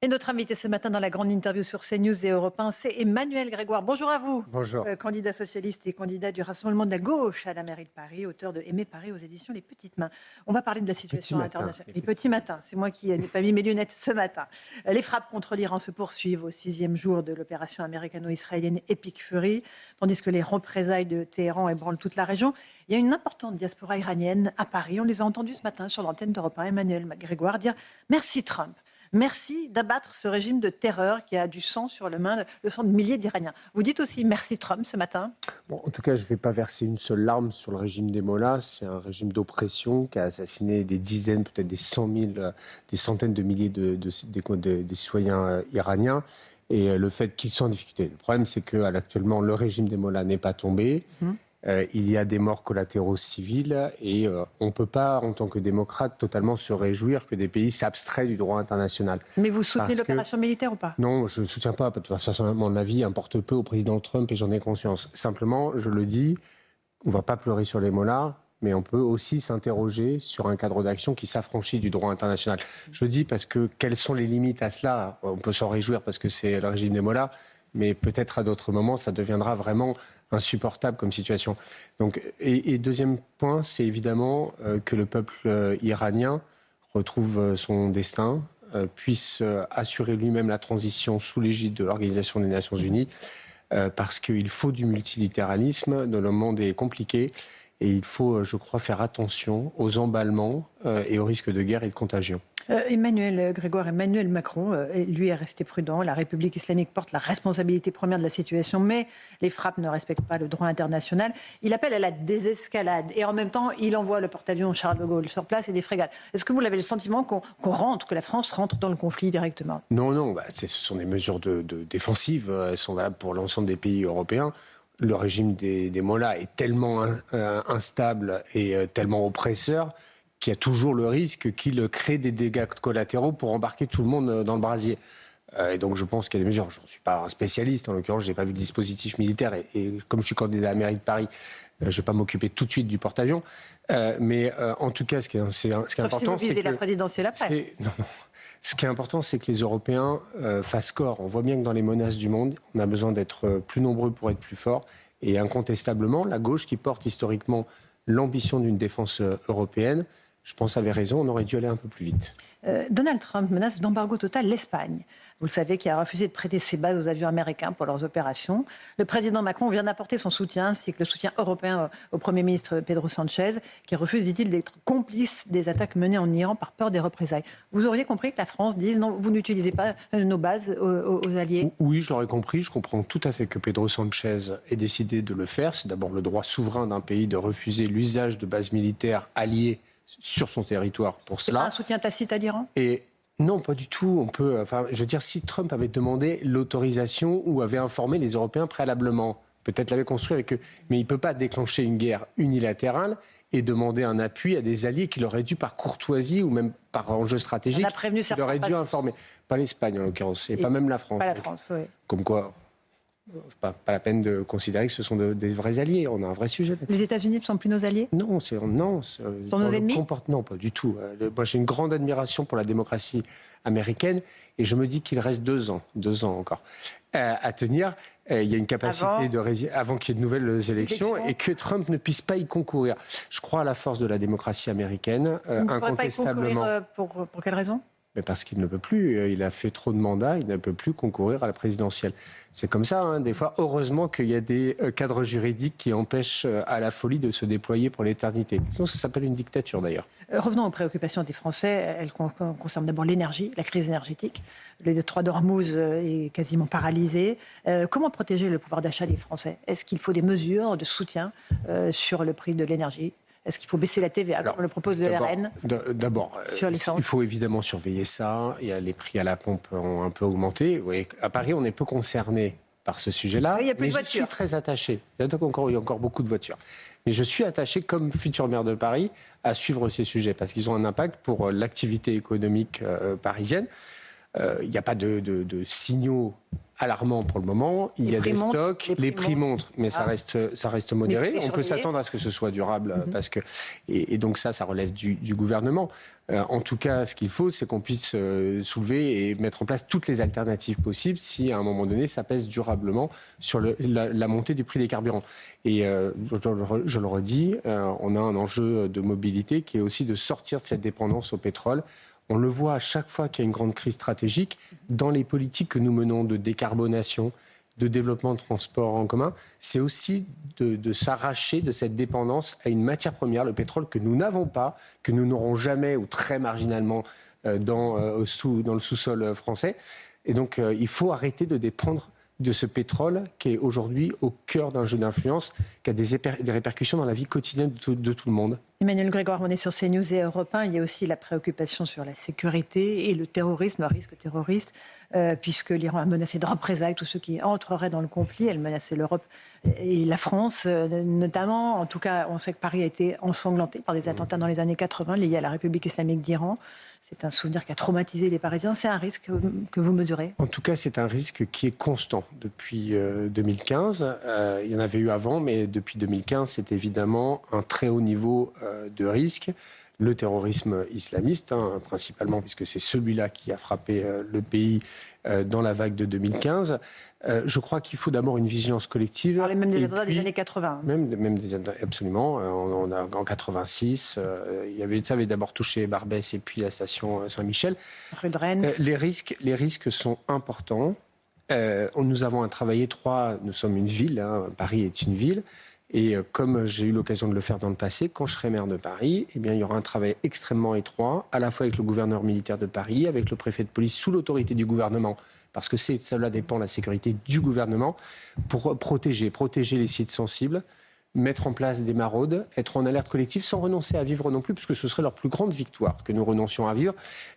Et notre invité ce matin dans la grande interview sur CNews et Europe 1, c'est Emmanuel Grégoire. Bonjour à vous. Bonjour. Candidat socialiste et candidat du Rassemblement de la gauche à la mairie de Paris, auteur de Aimer Paris aux éditions Les Petites Mains. On va parler de la situation internationale. Les petits matins, c'est moi qui n'ai pas mis mes lunettes ce matin. Les frappes contre l'Iran se poursuivent au 6e jour de l'opération américano-israélienne Epic Fury, tandis que les représailles de Téhéran ébranlent toute la région. Il y a une importante diaspora iranienne à Paris. On les a entendus ce matin sur l'antenne d'Europe 1, Emmanuel Grégoire dire « Merci Trump ». Merci d'abattre ce régime de terreur qui a du sang sur le main, le sang de milliers d'Iraniens. Vous dites aussi merci Trump ce matin? Bon, en tout cas, je ne vais pas verser une seule larme sur le régime des Mollahs. C'est un régime d'oppression qui a assassiné des dizaines, peut-être des 100 000, des centaines de milliers des citoyens iraniens. Et le fait qu'ils soient en difficulté. Le problème, c'est qu'actuellement, le régime des Mollahs n'est pas tombé. Il y a des morts collatéraux civils et on ne peut pas, en tant que démocrate, totalement se réjouir que des pays s'abstraient du droit international. Mais vous soutenez l'opération militaire ou pas? Non, je ne soutiens pas. De toute façon, mon avis importe peu au président Trump et j'en ai conscience. Simplement, je le dis, on ne va pas pleurer sur les Mollahs, mais on peut aussi s'interroger sur un cadre d'action qui s'affranchit du droit international. Je le dis parce que quelles sont les limites à cela? On peut s'en réjouir parce que c'est le régime des Mollahs, mais peut-être à d'autres moments, ça deviendra vraiment insupportable comme situation. Donc, et deuxième point, c'est évidemment que le peuple iranien retrouve son destin, puisse assurer lui-même la transition sous l'égide de l'Organisation des Nations Unies, parce qu'il faut du multilatéralisme, le monde est compliqué, et il faut, je crois, faire attention aux emballements et aux risques de guerre et de contagion. Emmanuel Grégoire, Emmanuel Macron, lui est resté prudent. La République islamique porte la responsabilité première de la situation, mais les frappes ne respectent pas le droit international. Il appelle à la désescalade et en même temps, il envoie le porte-avions Charles de Gaulle sur place et des frégates. Est-ce que vous avez le sentiment qu'on rentre, que la France rentre dans le conflit directement? Non, ce sont des mesures défensives. Elles sont valables pour l'ensemble des pays européens. Le régime des Mollahs est tellement instable et tellement oppresseur qu'il y a toujours le risque qu'il crée des dégâts collatéraux pour embarquer tout le monde dans le brasier. Et donc je pense qu'il y a des mesures. Je ne suis pas un spécialiste, en l'occurrence, je n'ai pas vu de dispositif militaire. Et comme je suis candidat à la mairie de Paris, je ne vais pas m'occuper tout de suite du porte-avions. Mais en tout cas, ce qui est important, si vous visez la présidentielle après. Ce qui est important, c'est que les Européens fassent corps. On voit bien que dans les menaces du monde, on a besoin d'être plus nombreux pour être plus forts. Et incontestablement, la gauche qui porte historiquement l'ambition d'une défense européenne, je pense, avait raison, on aurait dû aller un peu plus vite. Donald Trump menace d'embargo total l'Espagne. Vous le savez, qui a refusé de prêter ses bases aux avions américains pour leurs opérations. Le président Macron vient d'apporter son soutien, ainsi que le soutien européen au Premier ministre Pedro Sánchez, qui refuse, dit-il, d'être complice des attaques menées en Iran par peur des représailles. Vous auriez compris que la France dise non, vous n'utilisez pas nos bases aux alliés? Oui, je l'aurais compris. Je comprends tout à fait que Pedro Sánchez ait décidé de le faire. C'est d'abord le droit souverain d'un pays de refuser l'usage de bases militaires alliées sur son territoire pour cela. C'est pas un soutien tacite à l'Iran? Non, pas du tout. Je veux dire, si Trump avait demandé l'autorisation ou avait informé les Européens préalablement, peut-être l'avait construit avec eux, mais il ne peut pas déclencher une guerre unilatérale et demander un appui à des alliés qu'il aurait dû, par courtoisie ou même par enjeu stratégique, il aurait dû informer. Pas l'Espagne, en l'occurrence, et pas même la France. Pas la France, oui. Comme quoi, pas la peine de considérer que ce sont des vrais alliés. On a un vrai sujet. Les États-Unis ne sont plus nos alliés? Non, sont nos ennemis? Non, pas du tout. Moi, j'ai une grande admiration pour la démocratie américaine et je me dis qu'il reste 2 ans encore, à tenir. Il y a une capacité avant qu'il y ait de nouvelles élections et que Trump ne puisse pas y concourir. Je crois à la force de la démocratie américaine, incontestablement. Pas y concourir pour quelle raison? Mais parce qu'il ne peut plus, il a fait trop de mandats, il ne peut plus concourir à la présidentielle. C'est comme ça, des fois. Heureusement qu'il y a des cadres juridiques qui empêchent à la folie de se déployer pour l'éternité. Sinon, ça s'appelle une dictature, d'ailleurs. Revenons aux préoccupations des Français. Elles concernent d'abord l'énergie, la crise énergétique. Le détroit d'Ormuz est quasiment paralysé. Comment protéger le pouvoir d'achat des Français? Est-ce qu'il faut des mesures de soutien sur le prix de l'énergie? Est-ce qu'il faut baisser la TVA, comme le propose le RN? D'abord, sur l'essence? Il faut évidemment surveiller ça. Les prix à la pompe ont un peu augmenté. Oui, à Paris, on est peu concerné par ce sujet-là. Oui, il y a plus de voitures. Je suis très attaché. Il y a encore beaucoup de voitures. Mais je suis attaché, comme futur maire de Paris, à suivre ces sujets parce qu'ils ont un impact pour l'activité économique parisienne. Il n'y a pas de signaux alarmant pour le moment. Il y a des stocks, les prix montent, mais ça reste modéré. On peut s'attendre à ce que ce soit durable, parce que et donc ça relève du gouvernement. En tout cas, ce qu'il faut, c'est qu'on puisse soulever et mettre en place toutes les alternatives possibles si, à un moment donné, ça pèse durablement sur la montée du prix des carburants. Et je le redis, on a un enjeu de mobilité qui est aussi de sortir de cette dépendance au pétrole. On le voit à chaque fois qu'il y a une grande crise stratégique, dans les politiques que nous menons de décarbonation, de développement de transport en commun, c'est aussi de s'arracher de cette dépendance à une matière première, le pétrole, que nous n'avons pas, que nous n'aurons jamais ou très marginalement dans le sous-sol français. Et donc, il faut arrêter de dépendre de ce pétrole qui est aujourd'hui au cœur d'un jeu d'influence, qui a des répercussions dans la vie quotidienne de tout le monde. Emmanuel Grégoire, on est sur CNews et Europe 1. Il y a aussi la préoccupation sur la sécurité et le terrorisme, le risque terroriste, puisque l'Iran a menacé de représailles tous ceux qui entreraient dans le conflit. Elle menaçait l'Europe et la France, notamment. En tout cas, on sait que Paris a été ensanglanté par des attentats dans les années 80 liés à la République islamique d'Iran. C'est un souvenir qui a traumatisé les Parisiens. C'est un risque que vous mesurez? En tout cas, c'est un risque qui est constant depuis 2015. Il y en avait eu avant, mais depuis 2015, c'est évidemment un très haut niveau de risque. Le terrorisme islamiste, principalement, puisque c'est celui-là qui a frappé le pays dans la vague de 2015. Je crois qu'il faut d'abord une vigilance collective. Vous parlez même des attentats des années 80. Même des attentats, absolument. En 86, ça avait d'abord touché Barbès et puis la station Saint-Michel. Rue de Rennes. Les risques sont importants. Nous avons à travailler nous sommes une ville, Paris est une ville. Et comme j'ai eu l'occasion de le faire dans le passé, quand je serai maire de Paris, eh bien, il y aura un travail extrêmement étroit, à la fois avec le gouverneur militaire de Paris, avec le préfet de police, sous l'autorité du gouvernement, parce que cela dépend de la sécurité du gouvernement, pour protéger les sites sensibles, mettre en place des maraudes, être en alerte collective, sans renoncer à vivre non plus, puisque ce serait leur plus grande victoire que nous renoncions à vivre.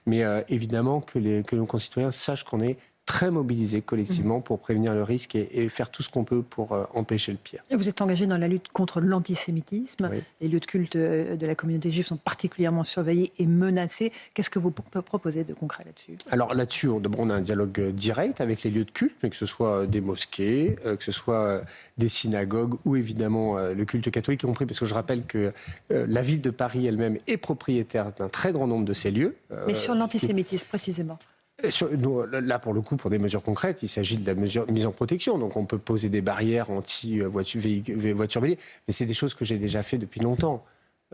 Mais évidemment que nos concitoyens sachent qu'on est très mobilisés collectivement pour prévenir le risque et faire tout ce qu'on peut pour empêcher le pire. Et vous êtes engagé dans la lutte contre l'antisémitisme. Oui. Les lieux de culte de la communauté juive sont particulièrement surveillés et menacés. Qu'est-ce que vous proposez de concret là-dessus? Alors là-dessus, on a un dialogue direct avec les lieux de culte, mais que ce soit des mosquées, que ce soit des synagogues ou évidemment le culte catholique, y compris parce que je rappelle que la ville de Paris elle-même est propriétaire d'un très grand nombre de ces lieux. Mais sur l'antisémitisme précisément? Là, pour le coup, pour des mesures concrètes, il s'agit de la mise en protection. Donc, on peut poser des barrières anti-voitures béliers, mais c'est des choses que j'ai déjà fait depuis longtemps.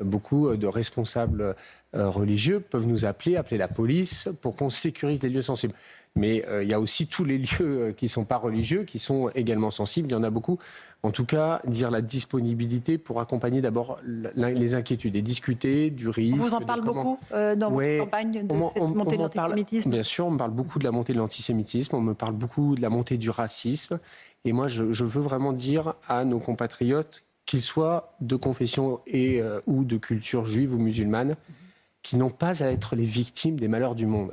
Beaucoup de responsables religieux peuvent nous appeler la police pour qu'on sécurise les lieux sensibles. Mais il y a aussi tous les lieux qui ne sont pas religieux, qui sont également sensibles. Il y en a beaucoup. En tout cas, dire la disponibilité pour accompagner d'abord les inquiétudes et discuter du risque. On vous en parle beaucoup dans votre campagne de cette montée de l'antisémitisme? Bien sûr, on me parle beaucoup de la montée de l'antisémitisme, on me parle beaucoup de la montée du racisme. Et moi, je veux vraiment dire à nos compatriotes, qu'ils soient de confession ou de culture juive ou musulmane, qui n'ont pas à être les victimes des malheurs du monde.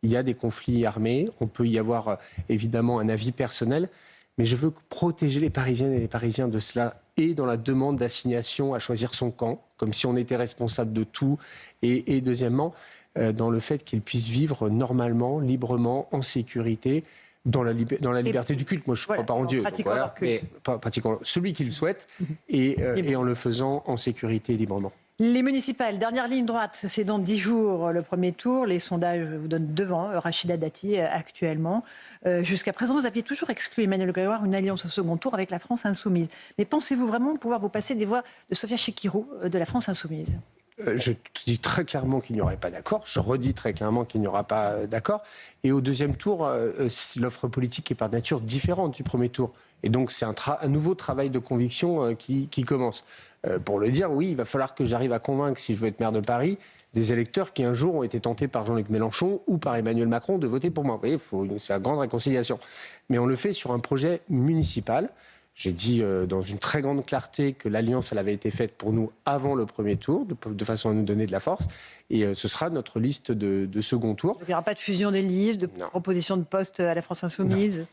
Il y a des conflits armés, on peut y avoir évidemment un avis personnel, mais je veux protéger les Parisiennes et les Parisiens de cela, et dans la demande d'assignation à choisir son camp, comme si on était responsable de tout, et deuxièmement, dans le fait qu'ils puissent vivre normalement, librement, en sécurité, dans la liberté du culte. Moi, je ne crois pas en Dieu. Pratiquant leur culte. Mais pratiquant celui qu'ils souhaitent, et en le faisant en sécurité et librement. Les municipales, dernière ligne droite, c'est dans 10 jours le premier tour. Les sondages vous donnent devant Rachida Dati actuellement. Jusqu'à présent, vous aviez toujours exclu, Emmanuel Grégoire, une alliance au second tour avec la France insoumise. Mais pensez-vous vraiment pouvoir vous passer des voix de Sofia Chikirou de la France insoumise? Je dis très clairement qu'il n'y aurait pas d'accord. Je redis très clairement qu'il n'y aura pas d'accord. Et au deuxième tour, l'offre politique est par nature différente du premier tour. Et donc, c'est un nouveau travail de conviction qui commence. Pour le dire, oui, il va falloir que j'arrive à convaincre, si je veux être maire de Paris, des électeurs qui un jour ont été tentés par Jean-Luc Mélenchon ou par Emmanuel Macron de voter pour moi. Vous voyez, c'est la grande réconciliation. Mais on le fait sur un projet municipal. J'ai dit dans une très grande clarté que l'alliance, elle avait été faite pour nous avant le premier tour, de façon à nous donner de la force. Et ce sera notre liste de second tour. Il n'y aura pas de fusion des listes, de proposition de poste à la France insoumise?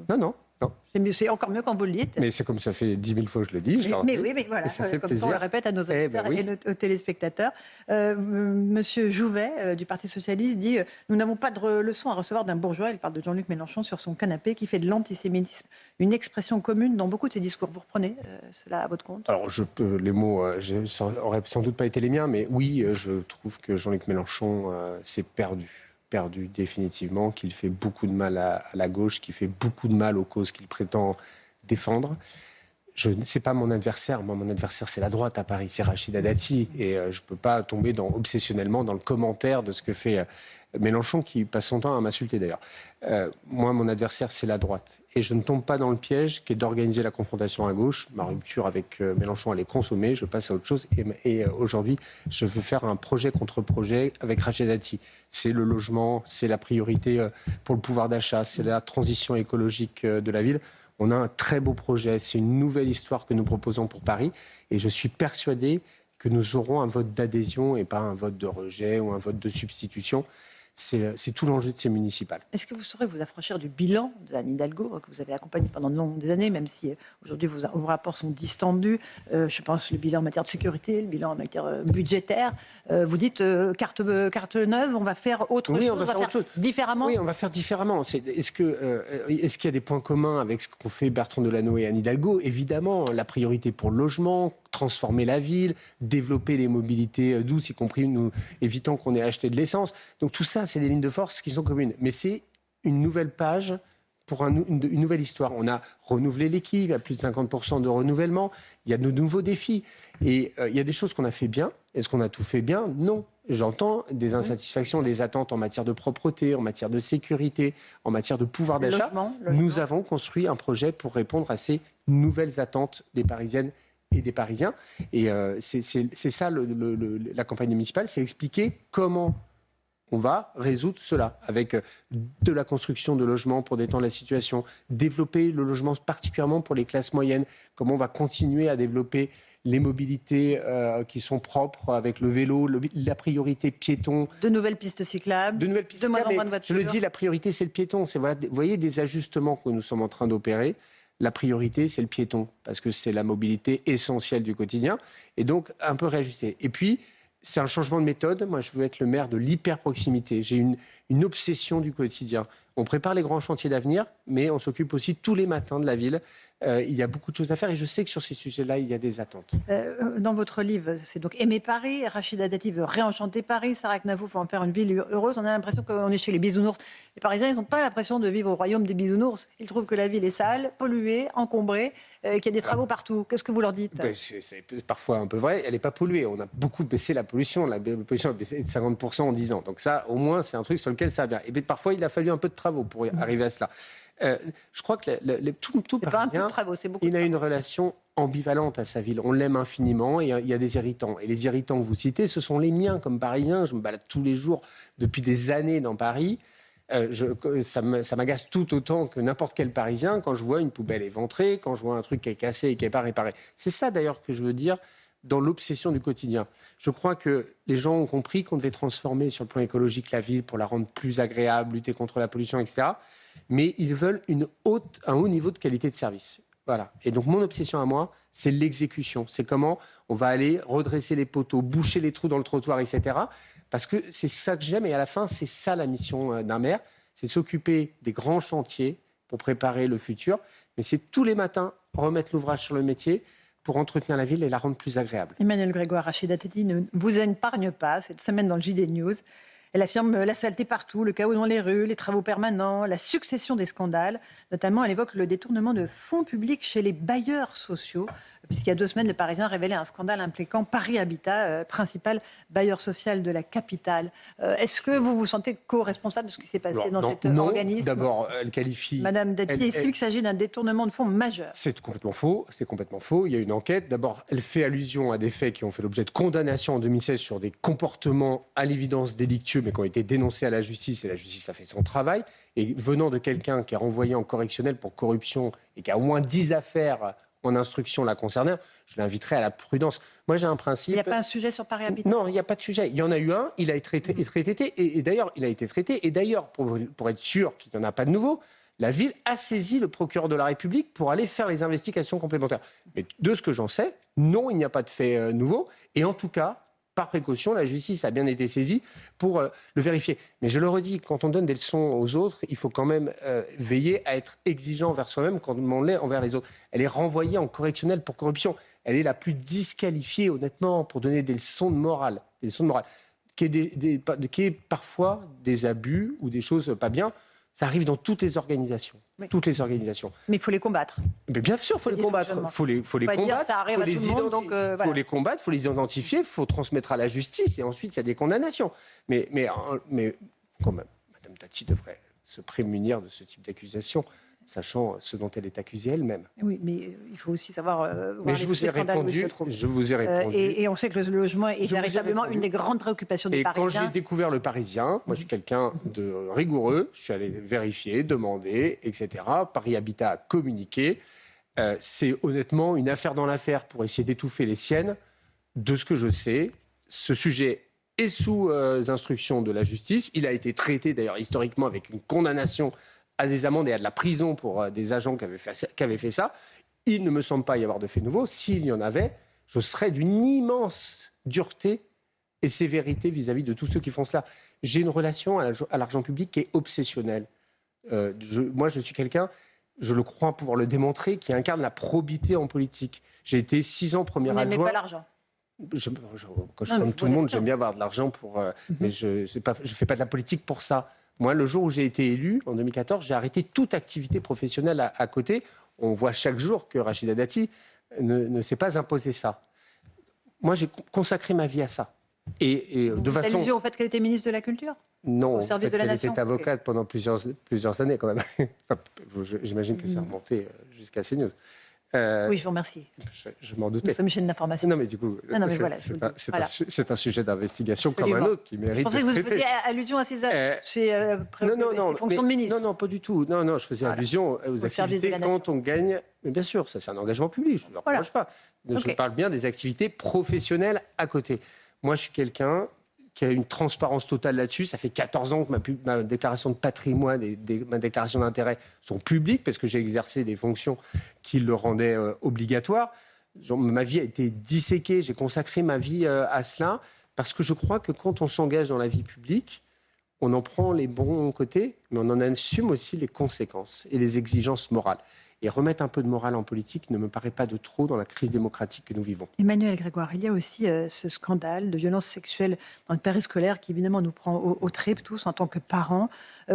Non. C'est mieux, c'est encore mieux quand vous le dites. Mais c'est comme ça fait 10 000 fois que je le dis. Mais voilà, ça fait comme plaisir. ça on le répète à nos auditeurs et aux téléspectateurs. Monsieur Jouvet, du Parti Socialiste, dit « Nous n'avons pas de leçon à recevoir d'un bourgeois ». Il parle de Jean-Luc Mélenchon sur son canapé, qui fait de l'antisémitisme une expression commune dans beaucoup de ses discours. Vous reprenez cela à votre compte? Alors, les mots n'auraient sans doute pas été les miens, mais oui, je trouve que Jean-Luc Mélenchon s'est perdu définitivement, qu'il fait beaucoup de mal à la gauche, qu'il fait beaucoup de mal aux causes qu'il prétend défendre. C'est pas mon adversaire. Moi, mon adversaire, c'est la droite à Paris, c'est Rachida Dati. Et je ne peux pas tomber obsessionnellement dans le commentaire de ce que fait Mélenchon, qui passe son temps à m'insulter d'ailleurs. Moi, mon adversaire, c'est la droite. Et je ne tombe pas dans le piège qui est d'organiser la confrontation à gauche. Ma rupture avec Mélenchon, elle est consommée. Je passe à autre chose. Et aujourd'hui, je veux faire un projet contre projet avec Rachida Dati. C'est le logement, c'est la priorité pour le pouvoir d'achat, c'est la transition écologique de la ville. On a un très beau projet. C'est une nouvelle histoire que nous proposons pour Paris. Et je suis persuadé que nous aurons un vote d'adhésion et pas un vote de rejet ou un vote de substitution. C'est tout l'enjeu de ces municipales. Est-ce que vous saurez vous affranchir du bilan d'Anne Hidalgo, que vous avez accompagné pendant des années, même si aujourd'hui vos rapports sont distendus? Je pense le bilan en matière de sécurité, le bilan en matière budgétaire. Vous dites carte neuve, on va faire autre chose, on va faire autre chose. Différemment. Oui, on va faire différemment. Est-ce qu'il y a des points communs avec ce qu'ont fait Bertrand Delanoë et Anne Hidalgo? Évidemment, la priorité pour le logement, transformer la ville, développer les mobilités douces, y compris nous évitant qu'on ait acheté de l'essence. Donc tout ça, c'est des lignes de force qui sont communes. Mais c'est une nouvelle page pour une nouvelle histoire. On a renouvelé l'équipe, il y a plus de 50% de renouvellement, il y a de nouveaux défis. Et il y a des choses qu'on a fait bien. Est-ce qu'on a tout fait bien? Non. J'entends des insatisfactions, des attentes en matière de propreté, en matière de sécurité, en matière de pouvoir d'achat. Nous avons construit un projet pour répondre à ces nouvelles attentes des Parisiennes et des Parisiens. Et c'est ça la campagne municipale, c'est expliquer comment on va résoudre cela avec de la construction de logements pour détendre la situation, développer le logement particulièrement pour les classes moyennes, comment on va continuer à développer les mobilités qui sont propres avec le vélo, la priorité piéton. De nouvelles pistes cyclables. De nouvelles pistes cyclables. Je le dis, la priorité, c'est le piéton. Vous voyez des ajustements que nous sommes en train d'opérer. La priorité, c'est le piéton, parce que c'est la mobilité essentielle du quotidien. Et donc, un peu réajuster. Et puis, c'est un changement de méthode. Moi, je veux être le maire de l'hyper-proximité. J'ai une obsession du quotidien. On prépare les grands chantiers d'avenir, mais on s'occupe aussi tous les matins de la ville. Il y a beaucoup de choses à faire et je sais que sur ces sujets-là, il y a des attentes. Dans votre livre, c'est donc Aimer Paris. Rachida Dati veut réenchanter Paris. Sarah Knavouf veut en faire une ville heureuse. On a l'impression qu'on est chez les bisounours. Les Parisiens, ils n'ont pas l'impression de vivre au royaume des bisounours. Ils trouvent que la ville est sale, polluée, encombrée, qu'il y a des travaux partout. Qu'est-ce que vous leur dites? C'est parfois un peu vrai. Elle n'est pas polluée. On a beaucoup baissé la pollution. La pollution a baissé de 50% en 10 ans. Donc ça, au moins, c'est un truc sur lequel ça va bien. Et bien, parfois, il a fallu un peu de travaux pour arriver à cela. Je crois que tout Parisien, il a une relation ambivalente à sa ville. On l'aime infiniment et il y a des irritants. Et les irritants que vous citez, ce sont les miens comme Parisien. Je me balade tous les jours depuis des années dans Paris. Ça m'agace tout autant que n'importe quel Parisien quand je vois une poubelle éventrée, quand je vois un truc qui est cassé et qui n'est pas réparé. C'est ça d'ailleurs que je veux dire dans l'obsession du quotidien. Je crois que les gens ont compris qu'on devait transformer sur le plan écologique la ville pour la rendre plus agréable, lutter contre la pollution, etc. Mais ils veulent un haut niveau de qualité de service. Voilà. Et donc mon obsession à moi, c'est l'exécution. C'est comment on va aller redresser les poteaux, boucher les trous dans le trottoir, etc. Parce que c'est ça que j'aime. Et à la fin, c'est ça la mission d'un maire. C'est s'occuper des grands chantiers pour préparer le futur. Mais c'est tous les matins remettre l'ouvrage sur le métier pour entretenir la ville et la rendre plus agréable. Emmanuel Grégoire, Rachida Dati ne vous épargne pas cette semaine dans le JD News. Elle affirme la saleté partout, le chaos dans les rues, les travaux permanents, la succession des scandales. Notamment, elle évoque le détournement de fonds publics chez les bailleurs sociaux, puisqu'il y a 2 semaines, le Parisien révélait un scandale impliquant Paris Habitat, principal bailleur social de la capitale. Est-ce que vous vous sentez co-responsable de ce qui s'est passé dans cet organisme? D'abord, elle qualifie... Madame Dati estime qu'il s'agit d'un détournement de fonds majeur. C'est complètement faux. Il y a une enquête. D'abord, elle fait allusion à des faits qui ont fait l'objet de condamnations en 2016 sur des comportements à l'évidence délictueux, mais qui ont été dénoncés à la justice, et la justice a fait son travail. Et venant de quelqu'un qui est renvoyé en correctionnel pour corruption et qui a au moins 10 affaires en instruction la concernant, je l'inviterai à la prudence. Moi, j'ai un principe... Il n'y a pas un sujet sur Paris Habitat? Non, il n'y a pas de sujet. Il y en a eu un, il a été traité, et d'ailleurs, il a été traité. Et d'ailleurs, pour être sûr qu'il n'y en a pas de nouveau, la ville a saisi le procureur de la République pour aller faire les investigations complémentaires. Mais de ce que j'en sais, non, il n'y a pas de fait nouveau. Et en tout cas, par précaution, la justice a bien été saisie pour le vérifier. Mais je le redis, quand on donne des leçons aux autres, il faut quand même veiller à être exigeant envers soi-même quand on l'est envers les autres. Elle est renvoyée en correctionnel pour corruption. Elle est la plus disqualifiée, honnêtement, pour donner des leçons de morale. Des leçons de morale. Qui est parfois des abus ou des choses pas bien. Ça arrive dans toutes les organisations. Oui. Toutes les organisations. Mais il faut les combattre. Mais bien sûr, il faut les combattre. Il faut les combattre. Faut les combattre, il faut les identifier, il faut transmettre à la justice et ensuite il y a des condamnations. Mais quand même, Mme Dati devrait se prémunir de ce type d'accusation, sachant ce dont elle est accusée elle-même. Oui, mais il faut aussi savoir mais je vous ai répondu. Et on sait que le logement est véritablement une des grandes préoccupations des Parisiens. Et quand j'ai découvert le Parisien, moi je suis quelqu'un de rigoureux, je suis allé vérifier, demander, etc. Paris Habitat a communiqué. C'est honnêtement une affaire dans l'affaire pour essayer d'étouffer les siennes. De ce que je sais, ce sujet est sous instruction de la justice. Il a été traité d'ailleurs historiquement avec une condamnation à des amendes et à de la prison pour des agents qui avaient fait ça. Il ne me semble pas y avoir de faits nouveaux. S'il y en avait, je serais d'une immense dureté et sévérité vis-à-vis de tous ceux qui font cela. J'ai une relation à l'argent public qui est obsessionnelle. Moi, je suis quelqu'un, je le crois pouvoir le démontrer, qui incarne la probité en politique. J'ai été 6 ans premier adjoint. Vous n'aimez pas l'argent? Comme tout le monde, j'aime bien avoir de l'argent, mais je ne fais pas de la politique pour ça. Moi, le jour où j'ai été élu, en 2014, j'ai arrêté toute activité professionnelle à côté. On voit chaque jour que Rachida Dati ne s'est pas imposé ça. Moi, j'ai consacré ma vie à ça. Et de façon... allusion au fait qu'elle était ministre de la Culture? Non, au service de la elle Nation. était avocate pendant plusieurs années quand même. J'imagine que ça remontait jusqu'à CNews. Oui, je vous remercie. Je m'en doutais. Nous sommes une chaîne d'information. Non, mais du coup, c'est un sujet d'investigation comme un autre qui mérite. Je pensais que vous faisiez allusion à ces fonctions de ministre. Non, pas du tout. Non, je faisais allusion aux activités quand on gagne. Mais bien sûr, ça c'est un engagement public, je ne le reproche pas. Je parle bien des activités professionnelles à côté. Moi, je suis quelqu'un qui a une transparence totale là-dessus. Ça fait 14 ans que ma déclaration de patrimoine et ma déclaration d'intérêt sont publiques parce que j'ai exercé des fonctions qui le rendaient obligatoire. Ma vie a été disséquée, j'ai consacré ma vie à cela parce que je crois que quand on s'engage dans la vie publique, on en prend les bons côtés, mais on en assume aussi les conséquences et les exigences morales. Et remettre un peu de morale en politique ne me paraît pas de trop dans la crise démocratique que nous vivons. Emmanuel Grégoire, il y a aussi ce scandale de violence sexuelle dans le périscolaire qui évidemment nous prend aux tripes tous en tant que parents.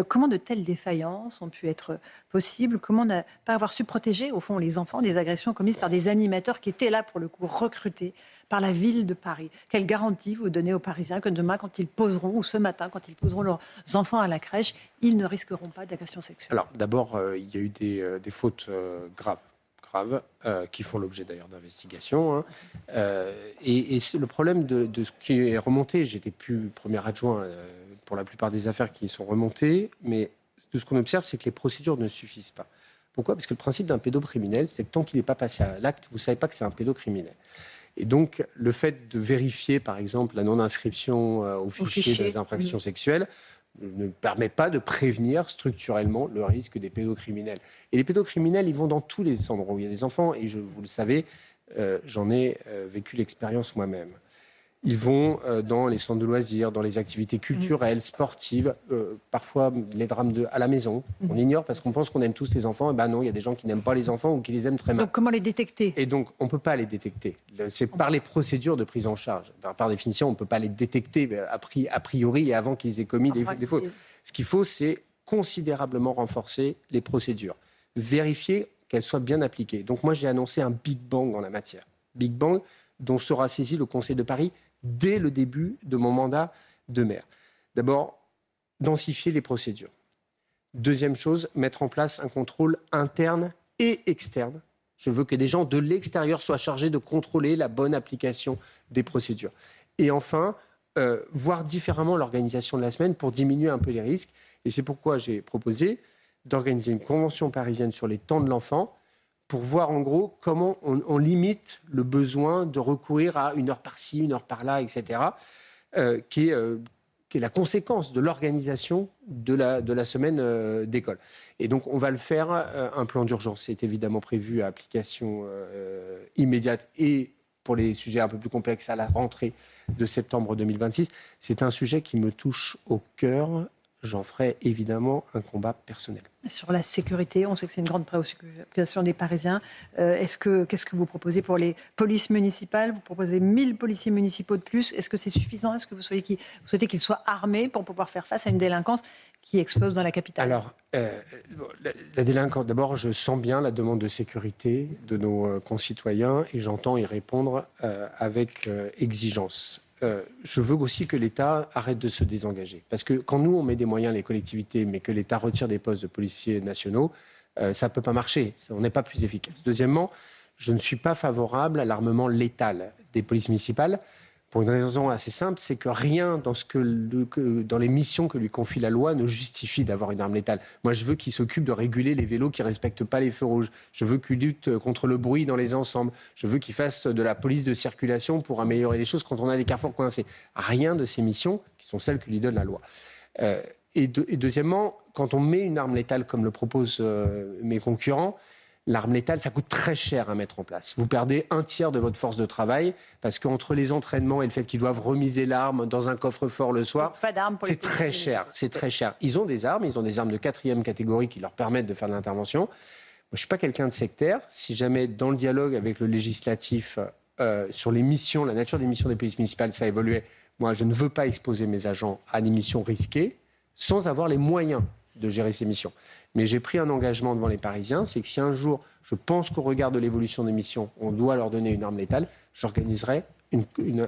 Comment de telles défaillances ont pu être possibles? Comment ne pas avoir su protéger au fond les enfants des agressions commises par des animateurs qui étaient là pour le coup recrutés par la ville de Paris? Quelle garantie vous donnez aux Parisiens que demain, quand ils poseront, ou ce matin, quand ils poseront leurs enfants à la crèche, ils ne risqueront pas d'agression sexuelle? Alors d'abord, il y a eu des fautes graves qui font l'objet d'ailleurs d'investigations. Et le problème de ce qui est remonté, j'étais plus premier adjoint pour la plupart des affaires qui sont remontées, mais de ce qu'on observe, c'est que les procédures ne suffisent pas. Pourquoi? Parce que le principe d'un pédocriminel, c'est que tant qu'il n'est pas passé à l'acte, vous ne savez pas que c'est un pédocriminel. Et donc, le fait de vérifier, par exemple, la non-inscription au fichier des infractions sexuelles ne permet pas de prévenir structurellement le risque des pédocriminels. Et les pédocriminels, ils vont dans tous les endroits où il y a des enfants, et vous le savez, j'en ai vécu l'expérience moi-même. Ils vont dans les centres de loisirs, dans les activités culturelles, sportives, parfois les drames à la maison. On ignore parce qu'on pense qu'on aime tous les enfants. Et ben non, il y a des gens qui n'aiment pas les enfants ou qui les aiment très mal. Donc comment les détecter? Et donc, on ne peut pas les détecter. C'est par les procédures de prise en charge. Par définition, on ne peut pas les détecter a priori et avant qu'ils aient commis des fautes. Ce qu'il faut, c'est considérablement renforcer les procédures. Vérifier qu'elles soient bien appliquées. Donc moi, j'ai annoncé un Big Bang en la matière. Big Bang dont sera saisi le Conseil de Paris dès le début de mon mandat de maire. D'abord, densifier les procédures. Deuxième chose, mettre en place un contrôle interne et externe. Je veux que des gens de l'extérieur soient chargés de contrôler la bonne application des procédures. Et enfin, voir différemment l'organisation de la semaine pour diminuer un peu les risques. Et c'est pourquoi j'ai proposé d'organiser une convention parisienne sur les temps de l'enfant pour voir en gros comment on limite le besoin de recourir à 1 heure par-ci, 1 heure par-là, etc., qui est qui est la conséquence de l'organisation de la semaine d'école. Et donc, on va le faire. Un plan d'urgence est évidemment prévu à application immédiate et pour les sujets un peu plus complexes à la rentrée de septembre 2026. C'est un sujet qui me touche au cœur. J'en ferai évidemment un combat personnel. Sur la sécurité, on sait que c'est une grande préoccupation des Parisiens. Qu'est-ce que vous proposez pour les polices municipales? Vous proposez 1000 policiers municipaux de plus. Est-ce que c'est suffisant? Est-ce que vous souhaitez qu'ils soient armés pour pouvoir faire face à une délinquance qui explose dans la capitale? Alors, la délinquance, d'abord, je sens bien la demande de sécurité de nos concitoyens et j'entends y répondre avec exigence. Je veux aussi que l'État arrête de se désengager. Parce que quand nous, on met des moyens, les collectivités, mais que l'État retire des postes de policiers nationaux, ça ne peut pas marcher. On n'est pas plus efficace. Deuxièmement, je ne suis pas favorable à l'armement létal des polices municipales pour une raison assez simple, c'est que rien dans les missions que lui confie la loi ne justifie d'avoir une arme létale. Moi, je veux qu'il s'occupe de réguler les vélos qui ne respectent pas les feux rouges. Je veux qu'il lutte contre le bruit dans les ensembles. Je veux qu'il fasse de la police de circulation pour améliorer les choses quand on a des carrefours coincés. Rien de ces missions qui sont celles que lui donne la loi. Et deuxièmement, quand on met une arme létale comme le proposent mes concurrents, l'arme létale, ça coûte très cher à mettre en place. Vous perdez un tiers de votre force de travail parce qu'entre les entraînements et le fait qu'ils doivent remiser l'arme dans un coffre-fort le soir, c'est très cher. C'est très cher. Ils ont des armes de 4e catégorie qui leur permettent de faire de l'intervention. Moi, je ne suis pas quelqu'un de sectaire. Si jamais, dans le dialogue avec le législatif sur les missions, la nature des missions des polices municipales, ça évoluait, moi, je ne veux pas exposer mes agents à des missions risquées sans avoir les moyens de gérer ces missions. Mais j'ai pris un engagement devant les Parisiens, c'est que si un jour, je pense qu'au regard de l'évolution des missions, on doit leur donner une arme létale, j'organiserai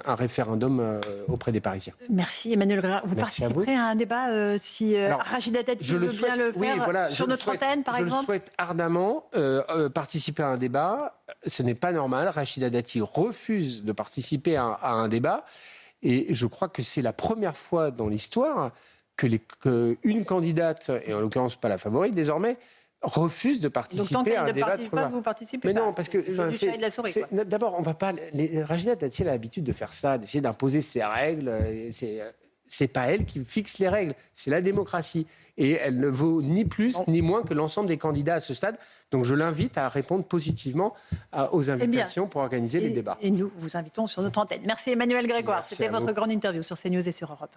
un référendum auprès des Parisiens. Merci Emmanuel Grégoire. Vous participerez à un débat si Rachida Dati veut bien le faire sur notre antenne, par exemple? Je le souhaite ardemment. Participer à un débat, ce n'est pas normal. Rachida Dati refuse de participer à un débat. Et je crois que c'est la première fois dans l'histoire qu'une candidate, et en l'occurrence pas la favorite désormais, refuse de participer à un débat. Vous participez mais pas. Non, parce que d'abord, on va pas. Rachida Dati a l'habitude de faire ça, d'essayer d'imposer ses règles. C'est pas elle qui fixe les règles, c'est la démocratie. Et elle ne vaut ni plus ni moins que l'ensemble des candidats à ce stade. Donc je l'invite à répondre positivement aux invitations pour organiser les débats. Et nous vous invitons sur notre antenne. Merci Emmanuel Grégoire. C'était votre grande interview sur CNews et sur Europe 1.